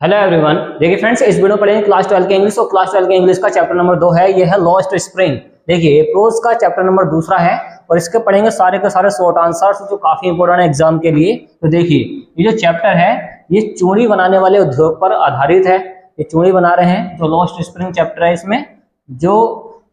Hello everyone. देखिए friends, इस video पढ़ेंगे क्लास 12 के इंग्लिश और क्लास 12 के इंग्लिश का चैप्टर नंबर 2 है, ये है लॉस्ट स्प्रिंग। देखिए प्रोज का चैप्टर नंबर दूसरा है और इसके पढ़ेंगे सारे के सारे शॉर्ट आंसर्स जो काफी इंपॉर्टेंट है एग्जाम के लिए। तो देखिए ये जो चैप्टर है ये चूड़ी बनाने वाले उद्योग पर आधारित है। ये चूड़ी बना रहे हैं जो लॉस्ट स्प्रिंग चैप्टर है, इसमें जो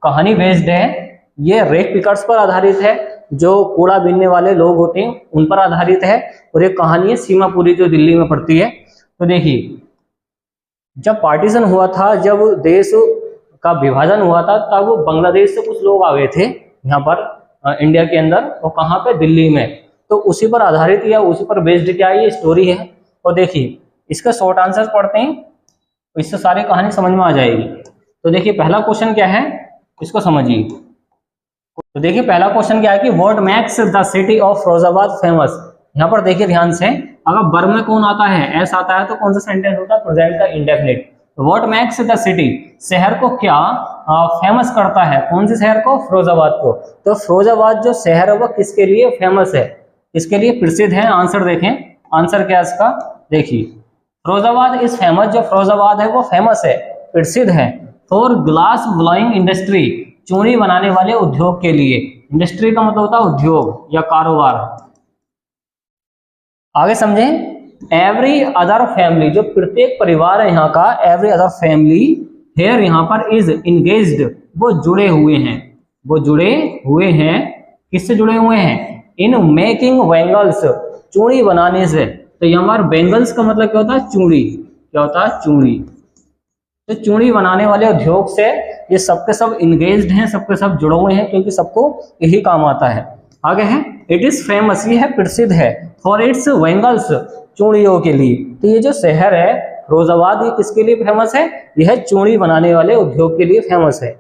कहानी बेस्ड है ये रेक पिकर्स पर आधारित है, जो कूड़ा बीनने वाले लोग होते हैं उन पर आधारित है। और ये कहानी है सीमापुरी जो दिल्ली में पड़ती है। तो देखिए जब पार्टीशन हुआ था, जब देश का विभाजन हुआ था, तब बांग्लादेश से कुछ लोग आ गए थे यहाँ पर इंडिया के अंदर, और कहाँ पे, दिल्ली में। तो उसी पर आधारित या उसी पर बेस्ड क्या ये स्टोरी है। और देखिए इसका शॉर्ट आंसर पढ़ते हैं तो इससे सारी कहानी समझ में आ जाएगी। तो देखिए पहला क्वेश्चन क्या है, इसको समझिए। तो देखिए पहला क्वेश्चन क्या है कि what makes the city of Firozabad famous. यहाँ पर देखिए ध्यान से, अगर वर्ब में कौन आता है, एस आता है, तो कौन सा सेंटेंस होता है, प्रेजेंट का indefinite. What makes the city, शहर को क्या फेमस करता है, कौन से शहर को, फिरोजाबाद को। तो फिरोजाबाद जो शहर है वो किसके लिए फेमस है, किसके लिए प्रसिद्ध है। आंसर देखें, आंसर क्या है इसका, देखिए फिरोजाबाद इज फेमस, जो फिरोजाबाद है वो फेमस है, प्रसिद्ध है फॉर ग्लास ब्लोइंग इंडस्ट्री, चूड़ी बनाने वाले उद्योग के लिए। इंडस्ट्री का मतलब होता है उद्योग या कारोबार। आगे समझें, एवरी अदर फैमिली, जो प्रत्येक परिवार है यहाँ का, एवरी अदर फैमिली हेयर यहाँ पर इज इंगेज्ड, वो जुड़े हुए हैं, वो जुड़े हुए हैं, किससे जुड़े हुए हैं, इन मेकिंग बैंगल्स, चूड़ी बनाने से। तो यहाँ पर बैंगल्स का मतलब क्या होता है, चूड़ी, क्या होता है, चूड़ी। तो चूड़ी बनाने वाले उद्योग से ये सबके सब इंगेज्ड हैं, सबके सब जुड़े हुए हैं, क्योंकि सबको यही काम आता है। आगे है, इट इज फेमस, ये है प्रसिद्ध है, फॉर इट्स बैंगल्स, चूड़ियों के लिए। तो ये जो शहर है फिरोजाबाद, ये किसके लिए फेमस है, यह चूड़ी बनाने वाले उद्योग के लिए फेमस है।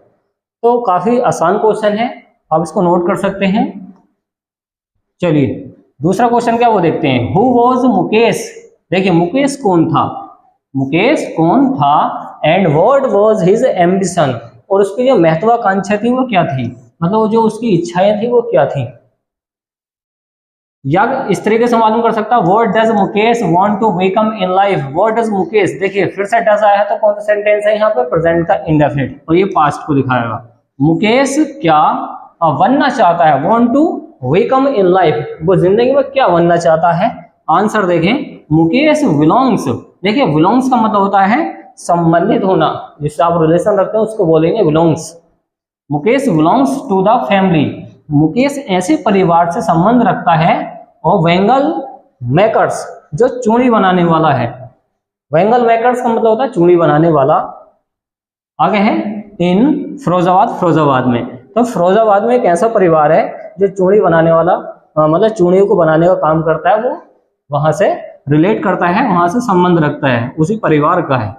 तो काफी आसान क्वेश्चन है, आप इसको नोट कर सकते हैं। चलिए दूसरा क्वेश्चन क्या वो देखते हैं। हु वॉज मुकेश, देखिए मुकेश कौन था, मुकेश कौन था, and what was his ambition, और उसकी जो महत्वाकांक्षा थी वो क्या थी, मतलब जो उसकी इच्छाएं थी वो क्या थी। या इस तरीके से मालूम कर सकता, what does Mukesh want to become in life, what does Mukesh. देखिए फिर से डज आया है तो कौन सा सेंटेंस है यहाँ पे, प्रेजेंट का इंडेफिनिट, और ये पास्ट को दिखाएगा। मुकेश क्या बनना चाहता है, want to become in life, वो जिंदगी में क्या बनना चाहता है। आंसर देखें, मुकेश बिलोंग्स, देखिए बिलोंग्स का मतलब होता है संबंधित होना, जिससे आप रिलेशन रखते हैं उसको बोलेंगे belongs. Mukesh belongs to the family, Mukesh ऐसे परिवार से संबंध रखता है, और बैंगल मेकर्स, जो चूड़ी बनाने वाला है। बैंगल मेकर्स का मतलब होता है चूड़ी बनाने वाला। आगे है, इन फिरोजाबाद, फिरोजाबाद में। तो फिरोजाबाद में एक ऐसा परिवार है जो चूड़ी बनाने वाला, मतलब चूड़ियों को बनाने का काम करता है, वो वहां से रिलेट करता है, वहां से संबंध रखता है, उसी परिवार का है।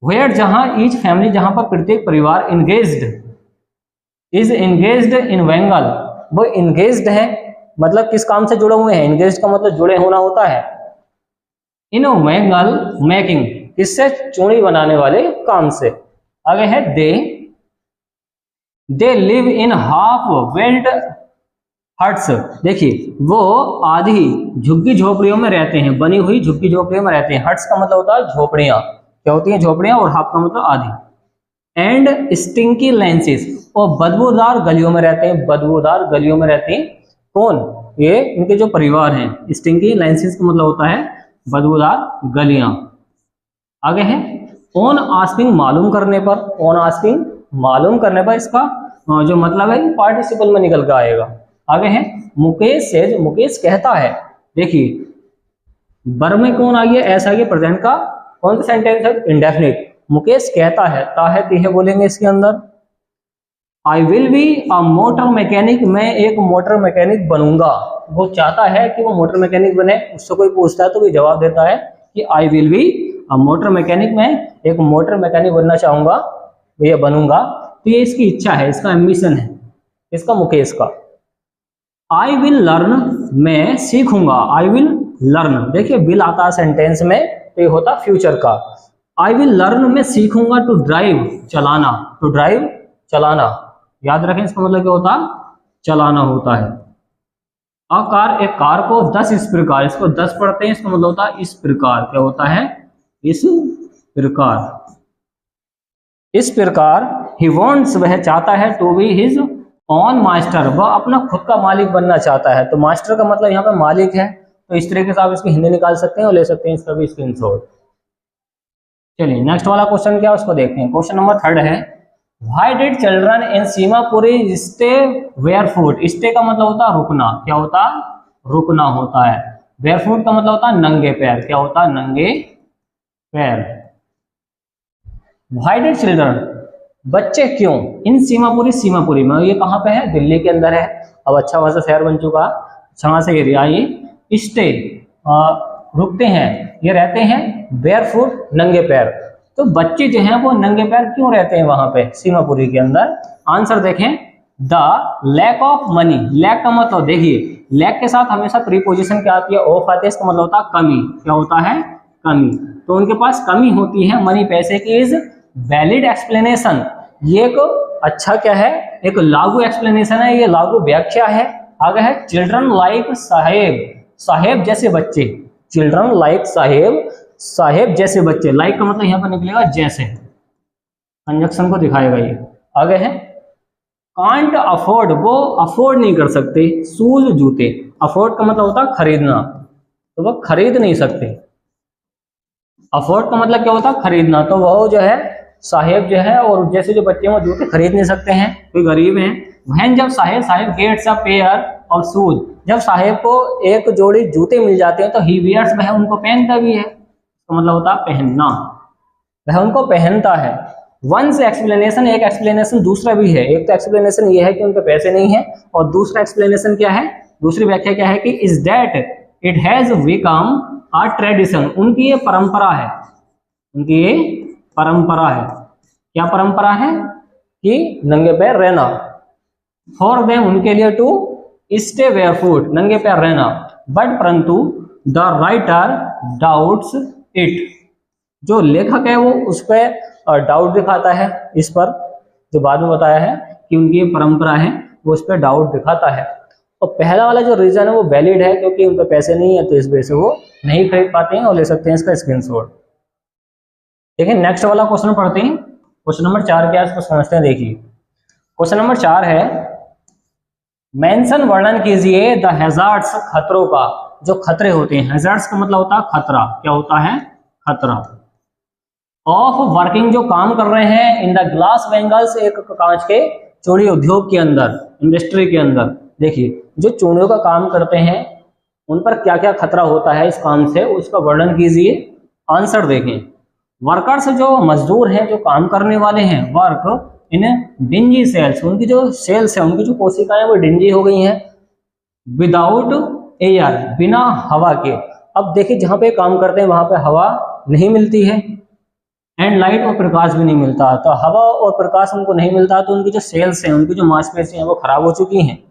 वेयर, जहां, ईच फैमिली, जहां पर प्रत्येक परिवार, engaged, is engaged in bangle, वो इंगेज्ड है, मतलब किस काम से जुड़े हुए हैं, इंगेज्ड का मतलब जुड़े होना होता है, इन बैंगल मेकिंग, किससे, चूड़ी बनाने वाले काम से। आगे है, they live in half built huts, देखिए वो आधी झुग्गी झोपड़ियों में रहते हैं, बनी हुई झुग्गी झोपड़ियों में रहते हैं। हट्स का मतलब होता है झोपड़ियां, क्या होती हैं, झोपड़ियां, और हाफ का मतलब आधी। एंड स्टिंकी लेंसेस, और बदबूदार गलियों में रहते हैं, बदबूदार गलियों में रहते हैं। कौन, ये इनके जो परिवार हैं। स्टिंकी लेंसेस का मतलब होता है बदबूदार गलियां। आगे है, ऑन आस्किंग, मालूम करने पर, ऑन आस्किंग, मालूम करने पर, इसका जो मतलब है पार्टिसिपल में निकल कर आएगा। आगे है, मुकेश सेज, मुकेश कहता है, देखिए वर्ब में कौन आ गया, ऐसा गया, प्रेजेंट का कौन सा सेंटेंस है, इंडेफिनिट। मुकेश कहता है, ताहे तीहे बोलेंगे इसके अंदर। I will be a motor mechanic, मैं एक मोटर मैकेनिक बनूंगा। वो चाहता है कि वो मोटर मैकेनिक बने, उससे कोई पूछता है तो वो जवाब देता है कि I will be a motor mechanic, मैं एक मोटर मैकेनिक बनना चाहूंगा, ये बनूंगा। तो ये इसकी इच्छा है, इसका एम्बिशन है, इसका मुकेश का। आई विल लर्न, मैं सीखूंगा, आई विल लर्न, देखिए विल आता है सेंटेंस में तो ये होता फ्यूचर का। आई विल लर्न, मैं सीखूंगा, टू ड्राइव, चलाना, टू ड्राइव, चलाना, याद रखें इसका मतलब क्या होता, चलाना होता है। अ कार, एक कार को 10 इस प्रकार, इसको 10 पढ़ते हैं, इसका मतलब होता है इस प्रकार, क्या होता है, इस प्रकार, इस प्रकार ही वॉन्ट्स, वह चाहता है, to be his own master, वह अपना खुद का मालिक बनना चाहता है। तो मास्टर का मतलब यहाँ पे मालिक है, तो इस तरीके से आप इसकी हिंदी निकाल सकते हैं और ले सकते हैं इसका भी स्क्रीनशॉट। चलिए नेक्स्ट वाला क्वेश्चन क्या है उसको देखते हैं। क्वेश्चन नंबर 3 है, why did children in Seemapuri stay barefoot. Stay का मतलब होता है रुकना, क्या होता है, रुकना होता है। बेयरफुट का मतलब होता है नंगे पैर, क्या होता है, नंगे पैर। व्हाई डिड चिल्ड्रन, बच्चे क्यों, इन सीमापुरी, सीमापुरी में ये कहाँ पे है, दिल्ली के अंदर है। अब अच्छा खासा शहर बन चुका, अच्छा से एरिया। ये स्टे रुकते हैं, ये रहते हैं बेयरफुट, नंगे पैर। तो बच्चे जो हैं वो नंगे पैर क्यों रहते हैं वहां पे सीमापुरी के अंदर। आंसर देखें, the lack of money. Lack का मतलब देखिए, लैक के साथ हमेशा प्रीपोजिशन क्या आती है, ऑफ आती है, इसका मतलब होता है कमी, क्या होता है, कमी। तो उनके पास कमी होती है मनी, पैसे की। इज वैलिड एक्सप्लेनेशन, ये एक अच्छा क्या है, एक लागू एक्सप्लेनेशन है, ये लागू व्याख्या है। आगे है चिल्ड्रन लाइक साहेब, साहेब जैसे बच्चे। चिल्ड्रन लाइक साहेब, साहेब जैसे बच्चे। लाइक का मतलब यहाँ पर निकलेगा जैसे, कंजक्शन को दिखाएगा ये। आगे है कांट अफोर्ड, वो अफोर्ड नहीं कर सकते शूज, जूते। अफोर्ड का मतलब होता है खरीदना, तो वो खरीद नहीं सकते। अफोर्ड का मतलब क्या होता है, खरीदना। तो वो जो है साहेब जो है और जैसे जो बच्चे हैं वो जूते खरीद नहीं सकते हैं, कोई गरीब हैं। वहन जब Saheb, Saheb gets a pair of shoes, जब साहेब को एक जोड़ी जूते मिल जाते हैं तो ही वियर्स, वह उनको पहनता भी है, तो मतलब होता है पहनना, वह उनको पहनता है। वंस एक्सप्लेनेशन, एक एक्सप्लेनेशन दूसरा भी है। एक तो एक्सप्लेनेशन ये है कि उनके पैसे नहीं है, और दूसरा एक्सप्लेनेशन क्या है, दूसरी व्याख्या क्या है कि is that it has become a tradition, उनकी ये परंपरा है, उनकी ये परंपरा है। क्या परंपरा है, कि नंगे पैर रहना। फॉर देम, उनके लिए, टू स्टे बेयरफुट, नंगे पैर रहना। बट परंतु द राइटर डाउट्स इट, जो लेखक है वो उस पर डाउट दिखाता है, इस पर जो बाद में बताया है कि उनकी ये परंपरा है, वो उस पर डाउट दिखाता है। और पहला वाला जो रीजन है वो वैलिड है, क्योंकि उनके पैसे नहीं है, तो इस वजह से वो नहीं खरीद पाते हैं, और ले सकते हैं इसका स्क्रीनशॉट। देखिए नेक्स्ट वाला क्वेश्चन पढ़ते हैं। क्वेश्चन नंबर 4 क्या है इसको समझते हैं। देखिए क्वेश्चन नंबर 4 है, मेंशन, वर्णन कीजिए द हैजार्ड्स, खतरों का, जो खतरे होते हैं। हैजार्ड्स का मतलब होता है खतरा, क्या होता है, खतरा। ऑफ वर्किंग, जो काम कर रहे हैं, इन द ग्लास वेंगल्स, एक कांच के चूड़ी उद्योग के अंदर, इंडस्ट्री के अंदर। देखिए जो चूड़ियों का काम करते हैं उन पर क्या क्या खतरा होता है इस काम से, उसका वर्णन कीजिए। आंसर देखें, वर्कर्स, जो मजदूर हैं, जो काम करने वाले हैं, वर्क इन डिंजी सेल्स, उनकी जो सेल्स है, उनकी जो कोशिकाएं वो डिंजी हो गई हैं। विदाउट एयर, बिना हवा के। अब देखिए जहां पे काम करते हैं वहां पे हवा नहीं मिलती है, एंड लाइट और प्रकाश भी नहीं मिलता। तो हवा और प्रकाश उनको नहीं मिलता, तो उनकी जो सेल्स हैं, उनकी जो मांसपेशियां हैं वो खराब हो चुकी हैं।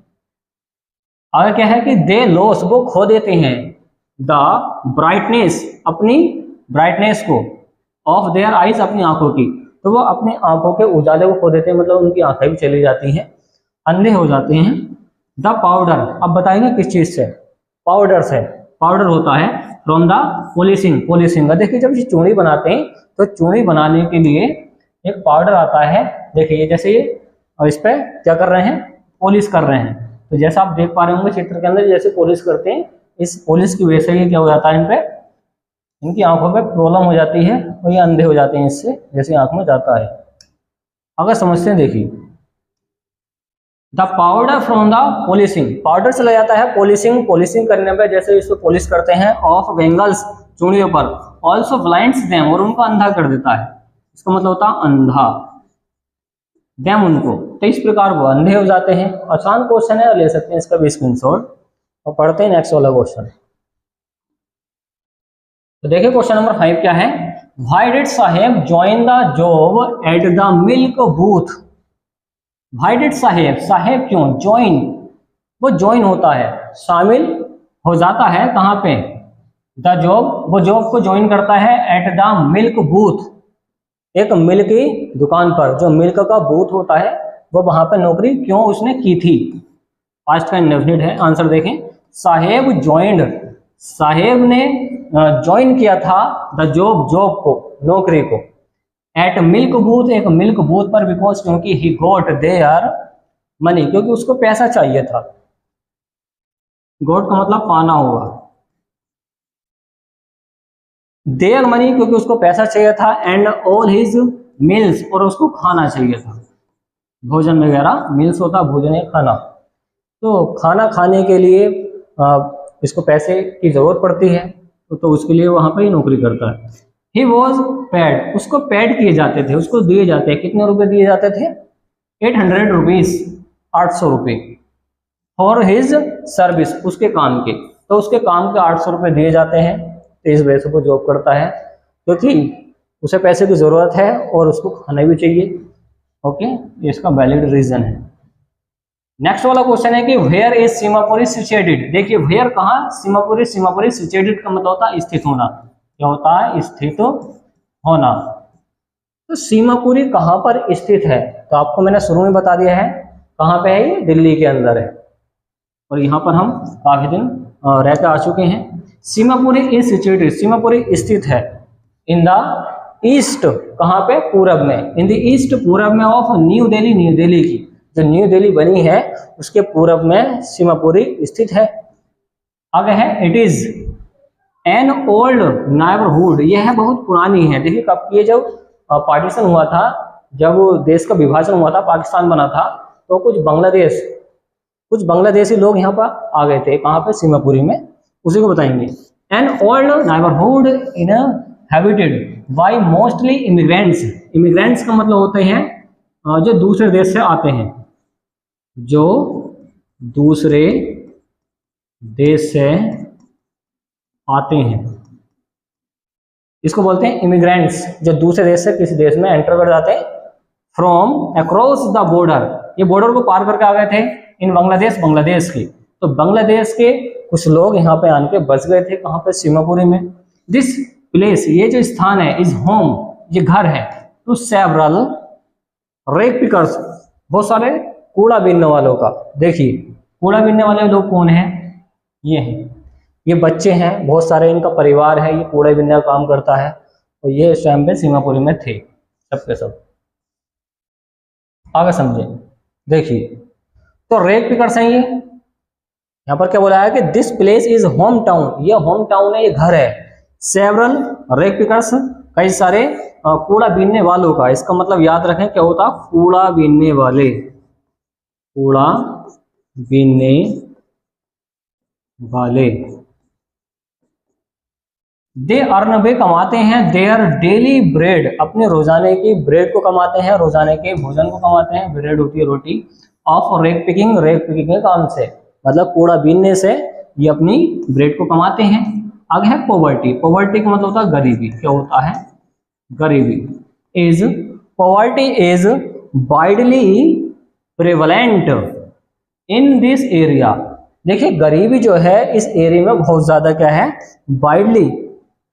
आगे क्या है कि दे लॉस, वो खो देते हैं, द ब्राइटनेस, अपनी ब्राइटनेस को, ऑफ देयर आइज, अपनी आंखों की। तो वो अपनी आंखों के उजाले को खो देते हैं, मतलब उनकी आंखें भी चली जाती हैं, अंधे हो जाते हैं। द पाउडर, अब बताएंगे किस चीज से, पाउडर से। पाउडर होता है फ्रॉम द पॉलिशिंग, पॉलिशिंग। देखिए जब ये चूड़ी बनाते हैं तो चूड़ी बनाने के लिए एक पाउडर आता है। देखिए जैसे ये, और इस पर क्या कर रहे हैं, पॉलिश कर रहे हैं। तो जैसा आप देख पा रहे होंगे चित्र के अंदर, जैसे पॉलिश करते हैं, इस पॉलिश की वजह से ये क्या हो जाता है, इन पे, इनकी आंखों पे प्रॉब्लम हो जाती है और ये अंधे हो जाते हैं इससे, जैसे आंख में जाता है। अगर समझते हैं, देखिए the powder from the polishing, powder चला जाता है पॉलिशिंग, पॉलिशिंग करने पे, जैसे इसको पॉलिश करते हैं, ऑफ बेंगल्स, चूड़ियों पर, ऑल्सो ब्लाइंड्स देम, और उनको अंधा कर देता है। इसका मतलब होता है अंधा, देम उनको। तो इस प्रकार वो अंधे हो जाते हैं। आसान क्वेश्चन है, ले सकते हैं इसका भी स्क्रीनशॉट। और पढ़ते हैं नेक्स्ट वाला क्वेश्चन। तो देखिए क्वेश्चन नंबर 5 क्या है, why did Saheb join the job at the milk booth. Why did Saheb, Saheb क्यों, ज्वाइन, वो ज्वाइन होता है, शामिल हो जाता है, कहाँ पे, द जॉब, वो जॉब को ज्वाइन करता है, एट द मिल्क बूथ, एक मिल्क की दुकान पर, जो मिल्क का बूथ होता है, वो वहां पर नौकरी क्यों उसने की थी। पास्ट का इंडेफिनिट है। आंसर देखें, साहेब ज्वाइंड, साहेब ने ज्वाइन किया था द जॉब को, नौकरी को, एट मिल्क बूथ, एक मिल्क बूथ पर, बिकॉज क्योंकि ही गॉट देयर मनी, क्योंकि उसको पैसा चाहिए था। गॉट का मतलब पाना हुआ, देयर मनी क्योंकि उसको पैसा चाहिए था, एंड ऑल हिज मील्स और उसको खाना चाहिए था, भोजन वगैरह, मील्स होता भोजन या खाना। तो खाना खाने के लिए इसको पैसे की जरूरत पड़ती है, तो उसके लिए वहां पर ही नौकरी करता है। ही वॉज पेड, उसको पेड किए जाते थे, उसको दिए जाते हैं, कितने रुपए दिए जाते थे? 800 रुपीज, 800 रुपये, फॉर हिज सर्विस, उसके काम के, तो उसके काम के 800 रुपये दिए जाते हैं। तो इस वजह से वो जॉब करता है, क्योंकि उसे पैसे की जरूरत है और उसको खाना भी चाहिए। ओके, इसका वैलिड रीजन है। नेक्स्ट वाला क्वेश्चन है कि वेयर इज सीमापुरी सिचुएटेड। देखिए वेयर कहाँ, सीमापुरी, सीमापुरी सिचुएटेड का मतलब होता है स्थित होना। क्या होता है? स्थित होना। तो सीमापुरी कहाँ पर स्थित है? तो आपको मैंने शुरू में बता दिया है, कहाँ पे है ये? दिल्ली के अंदर है, और यहाँ पर हम काफी दिन रह के आ चुके हैं। सीमापुरी इज सिचुएटेड, सीमापुरी स्थित है इन द ईस्ट, कहाँ पे? पूरब में, इन द ईस्ट, पूरब में, of new Delhi, new Delhi की जो न्यू दिल्ली बनी है उसके पूरब में सीमापुरी स्थित है। आगे है, it is an old neighbourhood, यह है बहुत पुरानी है। देखिए कब ये जब पार्टीशन हुआ था, जब देश का विभाजन हुआ था, पाकिस्तान बना था, तो कुछ बांग्लादेशी लोग यहाँ पर आ गए थे, कहाँ पे? सीमापुरी में, उसी को बताएंगे। An old neighbourhood inhabited bye mostly immigrants, immigrants का मतलब होते हैं जो दूसरे देश से आते हैं, जो दूसरे देश से आते हैं, इसको बोलते हैं इमिग्रेंट्स, जो दूसरे देश से किसी देश में एंटर कर जाते हैं। फ्रॉम अक्रॉस द बॉर्डर, ये बॉर्डर को पार करके आ गए थे, इन बांग्लादेश, बांग्लादेश की, तो बांग्लादेश के कुछ लोग यहाँ पे आके बस गए थे, कहाँ पे? सीमापुरी में। दिस प्लेस, ये जो स्थान है, इज होम, ये घर है, टू सेवरल रेक पिकर्स, बहुत सारे कूड़ा बीनने वालों का। देखिए कूड़ा बीनने वाले लोग कौन हैं? ये हैं, ये बच्चे हैं, बहुत सारे इनका परिवार है, ये कूड़ा बीनने का काम करता है, और ये इस टाइम पे सीमापुरी में थे सब के सब। आगे समझे, देखिए तो रेक पिकर्स हैं ये। यहाँ पर क्या बोला है कि this place is home town, ये होम टाउन है, ये घर है। सेवरल रेक पिकर्स, कई सारे कूड़ा बीनने वालों का, इसका मतलब याद रखें क्या होता? कूड़ा बीनने वाले, कूड़ा बीनने वाले। दे अर्न, वे कमाते हैं, देयर डेली ब्रेड, अपने रोजाने की ब्रेड को कमाते हैं, रोजाने के भोजन को कमाते हैं, ब्रेड होती है रोटी, of rag picking, rag picking के काम से, मतलब कूड़ा बीनने से ये अपनी ब्रेड को कमाते हैं। आगे है पॉवर्टी, पॉवर्टी का मतलब होता है गरीबी, क्या होता है? गरीबी। Is poverty is widely prevalent in this area, देखिए गरीबी जो है इस एरिया में बहुत ज्यादा क्या है? वाइडली,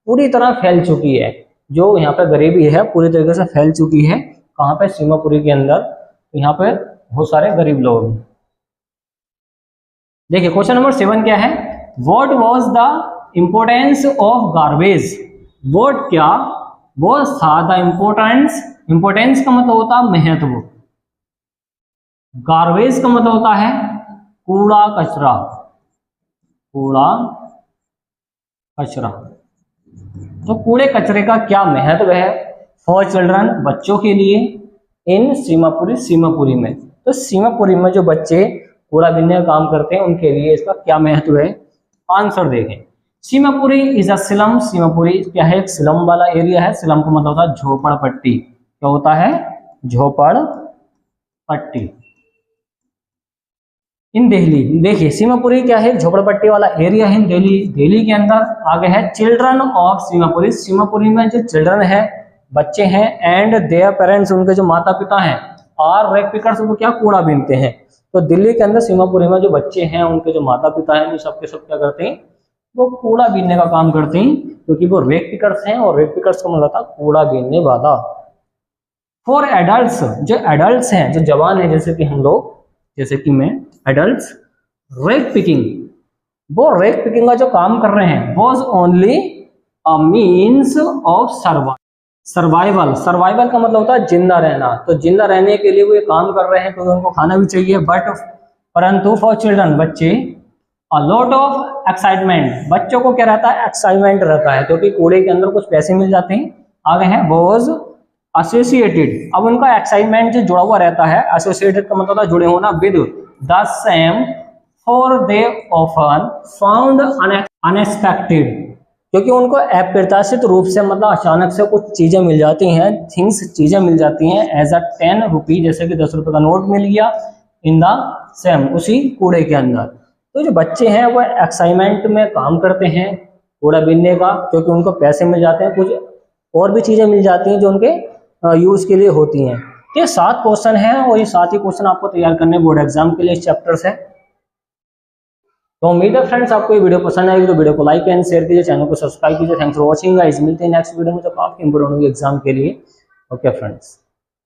पूरी तरह फैल चुकी है, जो यहाँ पे गरीबी है पूरी तरीके से फैल चुकी है। कहाँ पे? सीमापुरी के अंदर, यहाँ पे बहुत सारे गरीब लोग हैं। देखिए क्वेश्चन नंबर 7 क्या है? What was the importance of garbage, what क्या वो था द इंपोर्टेंस, इंपोर्टेंस का मतलब होता है महत्व, गार्बेज का मतलब होता है कूड़ा कचरा, कूड़ा कचरा। तो कूड़े कचरे का क्या महत्व है फॉर चिल्ड्रन, बच्चों के लिए, इन सीमापुरी, सीमापुरी में। तो सीमापुरी में जो बच्चे कूड़ा बीनने का काम करते हैं उनके लिए इसका क्या महत्व है? आंसर देखें। Seemapuri is a slum, Seemapuri क्या है? एक स्लम वाला एरिया है। स्लम का मतलब होता है झोपड़पट्टी, क्या होता है? झोपड़पट्टी। इन दिल्ली, देखिए सीमापुरी क्या है? झोपड़पट्टी वाला एरिया है दिल्ली, दिल्ली के अंदर। आगे है चिल्ड्रन ऑफ सीमापुरी, सीमापुरी में जो चिल्ड्रन है, बच्चे हैं, एंड देयर पेरेंट्स, उनके जो माता पिता हैं, और रेक पिकर्स, वो क्या? कूड़ा बीनते हैं। तो दिल्ली के अंदर सीमापुरी में जो बच्चे हैं, उनके जो माता पिता हैं, वो सबके सब क्या करते हैं? वो कूड़ा बीनने का काम करते हैं, क्योंकि वो रेक पिकर्स हैं, और रेक पिकर्स का मतलब था कूड़ा बीनने वाला। फॉर एडल्ट्स, जो एडल्ट्स हैं, जो जवान हैं, जैसे कि हम लोग, जैसे कि मैं, एडल्ट्स, रेक पिकिंग, वो रेक पिकिंग का जो काम कर रहे हैं, was only a means of survival. Survival का मतलब होता है जिंदा रहना। तो जिंदा रहने के लिए वो ये काम कर रहे हैं क्योंकि उनको खाना भी चाहिए। बट परंतु फॉर चिल्ड्रन, बच्चे, अ लॉट ऑफ एक्साइटमेंट, बच्चों को क्या रहता है, एक्साइटमेंट रहता है क्योंकि कूड़े के अंदर कुछ पैसे मिल जाते हैं। आगे है वॉज एसोसिएटेड। अब उनका एक्साइटमेंट जो जुड़ा हुआ रहता है, एसोसिएटेड का मतलब जुड़े होना, with the same, for they often found unexpected, क्योंकि उनको अप्रत्याशित रूप से मतलब अचानक से कुछ चीजें मिल जाती हैं, थिंग्स, चीजें मिल जाती हैं एज अ 10 रुपी, जैसे कि 10 रुपए का नोट मिल गया, इन द सेम, उसी कूड़े के अंदर। तो जो बच्चे हैं वो एक्साइटमेंट में काम करते हैं कूड़ा बीनने का, क्योंकि उनको पैसे मिल जाते हैं, कुछ और भी चीजें मिल जाती हैं जो उनके यूज के लिए होती हैं। तो ये 7 क्वेश्चन हैं और ये 7 ही क्वेश्चन आपको तैयार करने बोर्ड एग्जाम के लिए इस चैप्टर से। तो उम्मीद है फ्रेंड्स आपको ये वीडियो पसंद आएगी, तो वीडियो को लाइक एंड शेयर कीजिए, चैनल को सब्सक्राइब कीजिए। थैंक्स फॉर वॉचिंग गाइस, मिलते हैं नेक्स्ट वीडियो में जो काफी इंपोर्टेंट होगी एग्जाम के लिए। Okay friends.